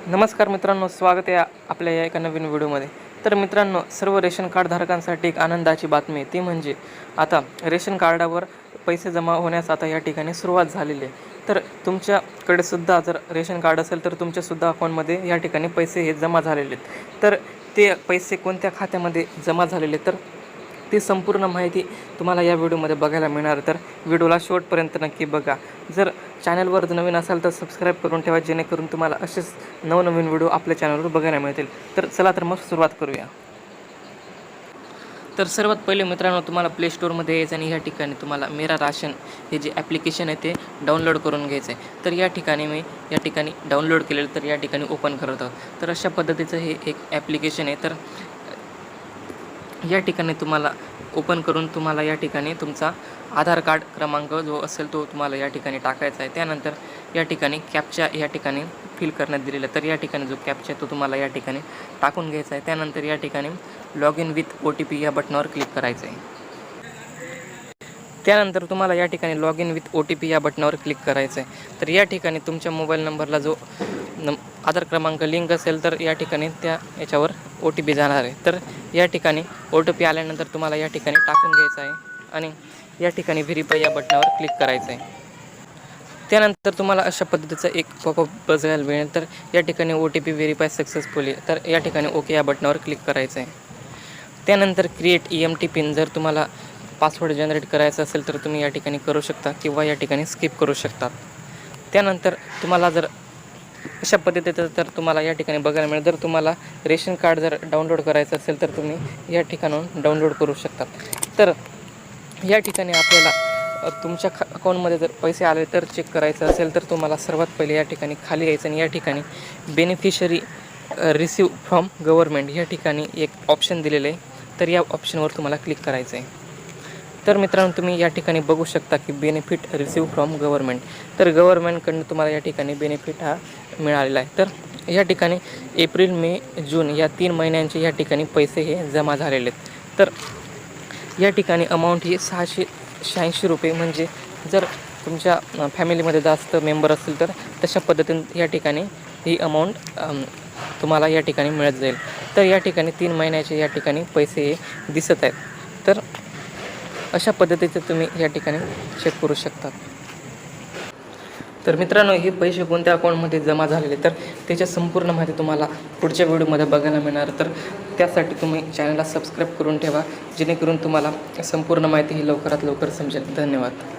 नमस्कार मित्रांनो, स्वागत आहे आपल्या या एका नवीन व्हिडिओमध्ये. तर मित्रांनो, सर्व रेशन कार्ड धारकांसाठी एक आनंदाची बातमी आहे. ती म्हणजे आता रेशन कार्डावर पैसे जमा होण्यास आता या ठिकाणी सुरुवात झालेली आहे. तर तुमच्याकडे सुद्धा जर रेशन कार्ड असेल तर तुमच्यासुद्धा अकाउंटमध्ये या ठिकाणी पैसे हे जमा झालेले आहेत. तर ते पैसे कोणत्या खात्यामध्ये जमा झालेले तर ती संपूर्ण माहिती तुम्हाला या व्हिडिओमध्ये बघायला मिळणार. तर व्हिडिओला शेवटपर्यंत नक्की बघा. जर चॅनलवर नवीन असाल तर सबस्क्राईब करून ठेवा, जेणेकरून तुम्हाला असेच नवनवीन व्हिडिओ आपल्या चॅनलवर बघायला मिळतील. तर चला तर मग सुरुवात करूया. तर सर्वात पहिले मित्रांनो, तुम्हाला प्ले स्टोअरमध्ये यायचं आणि या ठिकाणी तुम्हाला मेरा राशन हे जे ॲप्लिकेशन आहे ते डाउनलोड करून घ्यायचं आहे. तर या ठिकाणी मी डाउनलोड केलेलं, तर या ठिकाणी ओपन करत आहोत. तर अशा पद्धतीचं हे एक ॲप्लिकेशन आहे. तर या ठिकाणी तुम्हाला ओपन करून तुम्हाला या ठिकाणी तुमचा आधार कार्ड क्रमांक जो असेल तो तुम्हाला या ठिकाणी टाकायचा आहे. त्यानंतर या ठिकाणी कॅप्चा या ठिकाणी फिल करण्यात दिलेला आहे. तर या ठिकाणी जो कॅप्चा आहे तो तुम्हाला या ठिकाणी टाकून घ्यायचा आहे. त्यानंतर या ठिकाणी लॉग इन विथ OTP या बटनावर क्लिक करायचं आहे. त्यानंतर तुम्हाला या ठिकाणी लॉग इन विथ OTP या बटनावर क्लिक करायचं आहे. तर या ठिकाणी तुमच्या मोबाईल नंबरला जो आधार क्रमांक लिंक असेल तर या ठिकाणी याच्यावर OTP जाणार आहे. तर या ठिकाणी OTP आल्यानंतर तुम्हाला या ठिकाणी टाकून घ्यायचं आहे आणि या ठिकाणी व्हेरीफाय या बटनावर क्लिक करायचं आहे. त्यानंतर तुम्हाला अशा पद्धतीचा एक पॉपअप बघायला मिळेल. तर या ठिकाणी OTP व्हेरीफाय सक्सेसफुली, तर या ठिकाणी ओके या बटनावर क्लिक करायचं आहे. त्यानंतर क्रिएट EMT पिन, जर तुम्हाला पासवर्ड जनरेट करायचा असेल तर तुम्ही या ठिकाणी करू शकता किंवा या ठिकाणी स्किप करू शकतात. त्यानंतर तुम्हाला जर अशा पद्धतीचं तर तुम्हाला या ठिकाणी बघायला मिळेल. जर तुम्हाला रेशन कार्ड जर डाउनलोड करायचं असेल तर तुम्ही या ठिकाणाहून डाउनलोड करू शकता. तर या ठिकाणी आपल्याला तुमच्या अकाउंटमध्ये जर पैसे आले तर चेक करायचं असेल तर तुम्हाला सर्वात पहिले या ठिकाणी खाली यायचं आणि या ठिकाणी बेनिफिशरी रिसीव फ्रॉम गव्हर्नमेंट या ठिकाणी एक ऑप्शन दिलेलं आहे. तर या ऑप्शनवर तुम्हाला क्लिक करायचं आहे. तर मित्रांनो, तुम्ही या ठिकाणी बघू शकता की बेनिफिट रिसीव फ्रॉम गव्हर्नमेंट, तर गव्हर्नमेंटकडून तुम्हाला या ठिकाणी बेनिफिट हा मिळालेला आहे. तर या ठिकाणी एप्रिल, मे, जून या 3 महिन्यांचे या ठिकाणी पैसे हे जमा झालेले आहेत. तर या ठिकाणी अमाऊंट ही 686 रुपये, म्हणजे जर तुमच्या फॅमिलीमध्ये जास्त मेंबर असतील तर तशा पद्धतीने या ठिकाणी ही अमाऊंट तुम्हाला या ठिकाणी मिळत जाईल. तर या ठिकाणी 3 महिन्याचे या ठिकाणी पैसे हे दिसत आहेत. तर अशा पद्धतीचे तुम्ही या ठिकाणी चेक करू शकता. तर मित्रांनो, हे पैसे कोणत्या अकाउंटमध्ये जमा झालेले तर त्याच्या संपूर्ण माहिती तुम्हाला पुढच्या व्हिडिओमध्ये बघायला मिळणार. तर त्यासाठी तुम्ही चॅनलला सबस्क्राईब करून ठेवा, जेणेकरून तुम्हाला संपूर्ण माहिती ही लवकरात लवकर समजेल. धन्यवाद.